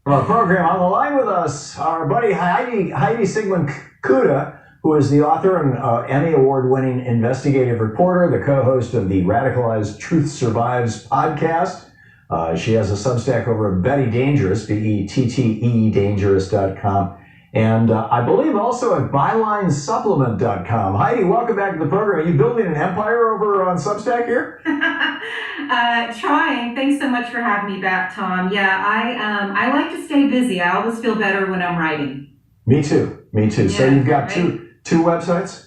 Well, program on the line with us, our buddy Heidi Sigmund Cuda, who is the author and Emmy Award-winning investigative reporter, the co-host of the Radicalized Truth Survives podcast. She has a Substack over at Betty Dangerous, BETTE Dangerous.com, and I believe also at BylineSupplement.com. Heidi, welcome back to the program. Are you building an empire over on Substack here? Trying. Thanks so much for having me back, Thom. Yeah, I like to stay busy. I always feel better when I'm writing. Me too. Yeah, So you've got right? two websites?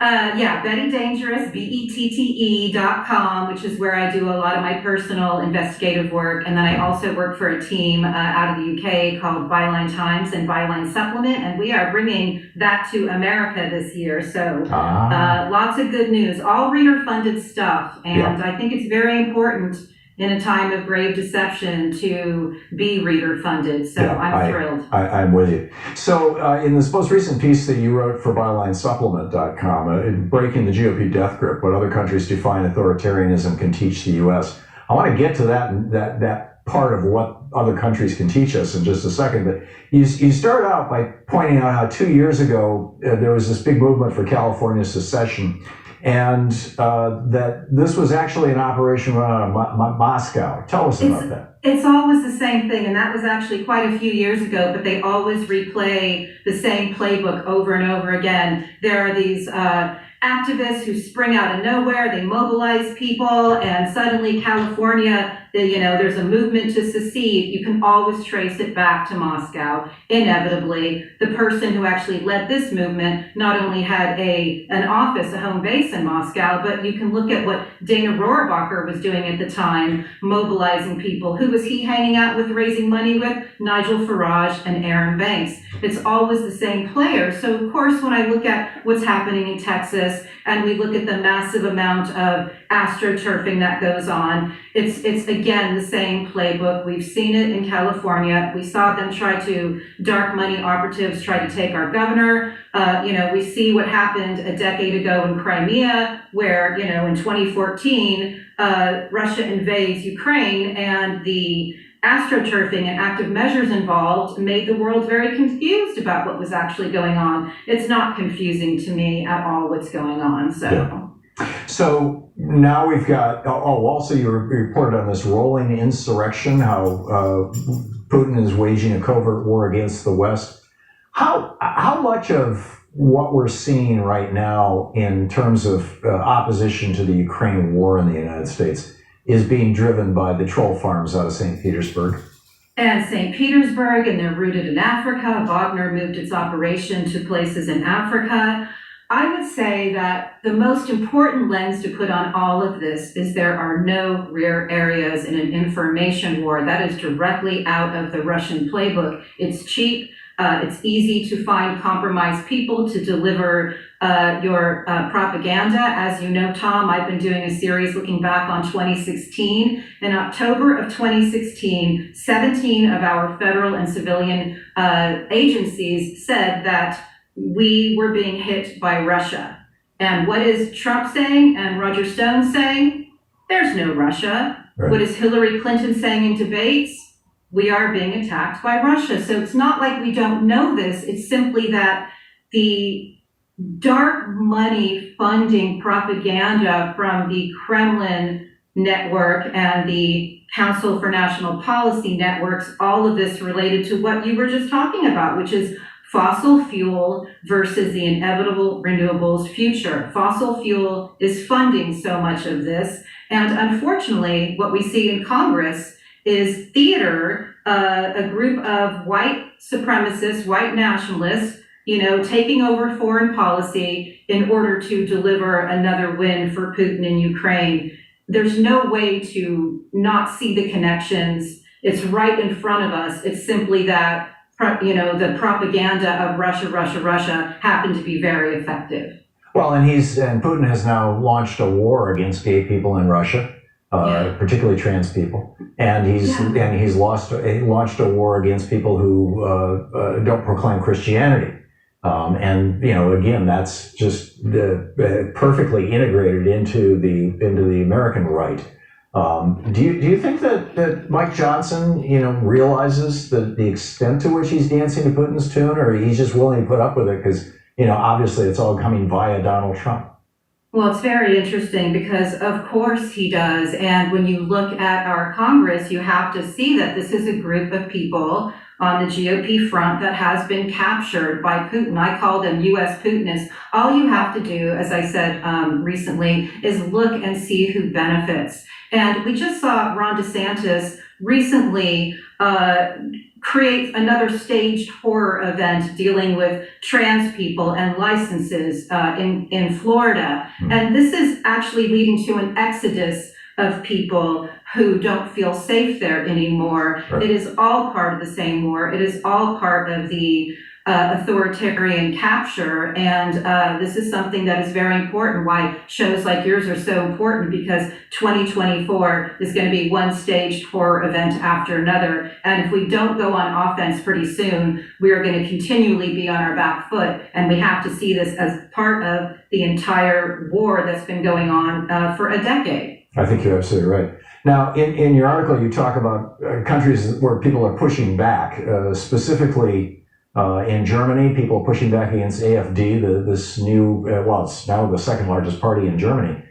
Yeah, Betty Dangerous, BETTE.com, which is where I do a lot of my personal investigative work. And then I also work for a team out of the UK called Byline Times and Byline Supplement. And we are bringing that to America this year. So lots of good news, all reader-funded stuff. And I think it's very important in a time of grave deception to be reader-funded. So I'm thrilled. I'm with you. So in this most recent piece that you wrote for BylineSupplement.com, Breaking the GOP Death Grip, What Other Countries Define Authoritarianism Can Teach the U.S., I want to get to that part of what other countries can teach us in just a second. But you start out by pointing out how 2 years ago there was this big movement for California secession, and that this was actually an operation run out of Moscow. Tell us about that. It's always the same thing, and that was actually quite a few years ago, but they always replay the same playbook over and over again. There are these activists who spring out of nowhere, they mobilize people, and suddenly California, there's a movement to secede. You can always trace it back to Moscow. Inevitably, the person who actually led this movement not only had an office, a home base in Moscow, but you can look at what Dana Rohrabacher was doing at the time, mobilizing people. Who was he hanging out with, raising money with? Nigel Farage and Aaron Banks. It's always the same player. So of course, when I look at what's happening in Texas, and we look at the massive amount of astroturfing that goes on, it's again the same playbook. We've seen it in California. We saw them dark money operatives try to take our governor. We see what happened a decade ago in Crimea, where, in 2014, Russia invades Ukraine, and the astroturfing and active measures involved made the world very confused about what was actually going on. It's not confusing to me at all what's going on. So now we've got, also you reported on this rolling insurrection, how Putin is waging a covert war against the West. How much of what we're seeing right now in terms of opposition to the Ukraine war in the United States is being driven by the troll farms out of St. Petersburg? And St. Petersburg, and they're rooted in Africa. Wagner moved its operation to places in Africa. I would say that the most important lens to put on all of this is there are no rare areas in an information war. That is directly out of the Russian playbook. It's cheap. It's easy to find compromised people to deliver your propaganda. As you know, Thom, I've been doing a series looking back on 2016. In October of 2016, 17 of our federal and civilian agencies said that we were being hit by Russia. And what is Trump saying and Roger Stone saying? There's no Russia. Right. What is Hillary Clinton saying in debates? We are being attacked by Russia. So it's not like we don't know this. It's simply that the dark money funding propaganda from the Kremlin network and the Council for National Policy networks, all of this related to what you were just talking about, which is fossil fuel versus the inevitable renewables future. Fossil fuel is funding so much of this. And unfortunately, what we see in Congress is theater, a group of white supremacists, white nationalists, taking over foreign policy in order to deliver another win for Putin in Ukraine. There's no way to not see the connections. It's right in front of us. It's simply that, the propaganda of Russia happened to be very effective. Well, and Putin has now launched a war against gay people in Russia. Particularly trans people, and he's launched a war against people who don't proclaim Christianity, again, that's just perfectly integrated into the American right. Do you think that Mike Johnson, realizes the extent to which he's dancing to Putin's tune, or he's just willing to put up with it because, obviously it's all coming via Donald Trump? Well, it's very interesting because, of course, he does. And when you look at our Congress, you have to see that this is a group of people on the GOP front that has been captured by Putin. I call them U.S. Putinists. All you have to do, as I said recently, is look and see who benefits. And we just saw Ron DeSantis recently create another staged horror event dealing with trans people and licenses in Florida. And this is actually leading to an exodus of people who don't feel safe there anymore. Right. It is all part of the same war. It is all part of the authoritarian capture. And this is something that is very important, why shows like yours are so important, because 2024 is going to be one staged horror event after another. And if we don't go on offense pretty soon, we are going to continually be on our back foot. And we have to see this as part of the entire war that's been going on for a decade. I think you're absolutely right. Now, in your article, you talk about countries where people are pushing back, specifically in Germany, people pushing back against AfD, this new, it's now the second largest party in Germany,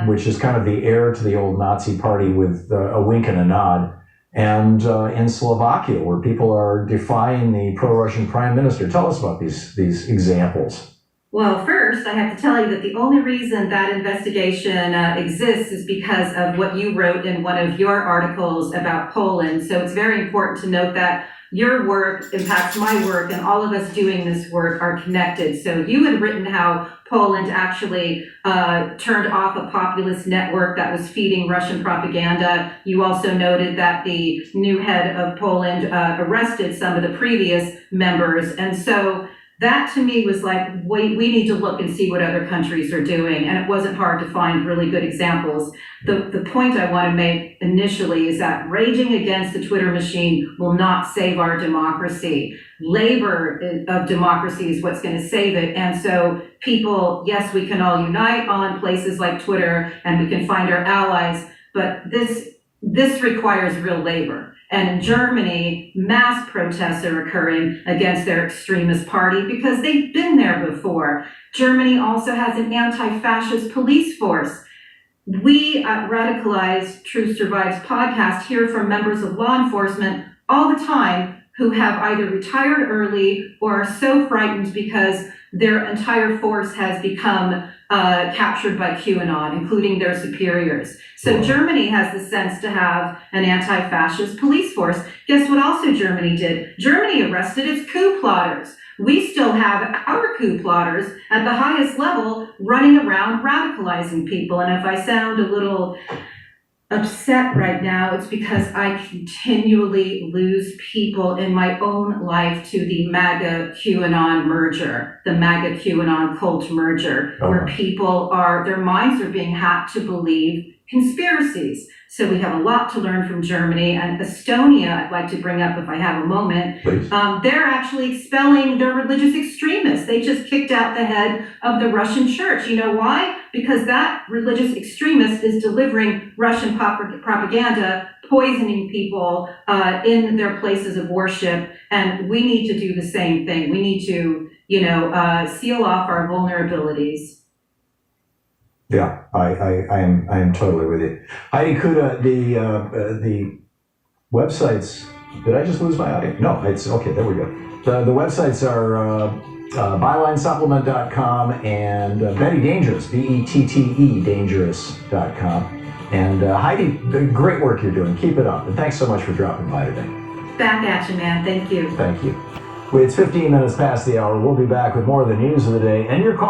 which is kind of the heir to the old Nazi party with a wink and a nod. And in Slovakia, where people are defying the pro-Russian prime minister. Tell us about these examples. Well, first, I have to tell you that the only reason that investigation exists is because of what you wrote in one of your articles about Poland. So it's very important to note that your work impacts my work, and all of us doing this work are connected. So you had written how Poland actually turned off a populist network that was feeding Russian propaganda. You also noted that the new head of Poland arrested some of the previous members. And so that to me was like, wait, we need to look and see what other countries are doing. And it wasn't hard to find really good examples. The point I want to make initially is that raging against the Twitter machine will not save our democracy. Labor of democracy is what's going to save it. And so people, yes, we can all unite on places like Twitter and we can find our allies, but this requires real labor. And in Germany, mass protests are occurring against their extremist party because they've been there before. Germany also has an anti-fascist police force. We at Radicalized Truth Survives podcast hear from members of law enforcement all the time who have either retired early or are so frightened because their entire force has become captured by QAnon, including their superiors. So Germany has the sense to have an anti-fascist police force. Guess what also Germany did? Germany arrested its coup plotters. We still have our coup plotters at the highest level running around radicalizing people. And if I sound a little upset right now, it's because I continually lose people in my own life to the MAGA QAnon merger, the MAGA QAnon cult merger, where people their minds are being hacked to believe conspiracies. So we have a lot to learn from Germany, and Estonia, I'd like to bring up if I have a moment. They're actually expelling their religious extremists. They just kicked out the head of the Russian church. You know why? Because that religious extremist is delivering Russian propaganda, poisoning people in their places of worship. And we need to do the same thing. We need to, seal off our vulnerabilities. Yeah, I am totally with you. Heidi Cuda, the websites, did I just lose my audio? No, it's okay, there we go. The websites are bylinesupplement.com and Betty Dangerous, BETTE dangerous.com. And Heidi, great work you're doing. Keep it up. And thanks so much for dropping by today. Back at you, man. Thank you. Thank you. It's 15 minutes past the hour. We'll be back with more of the news of the day and your call.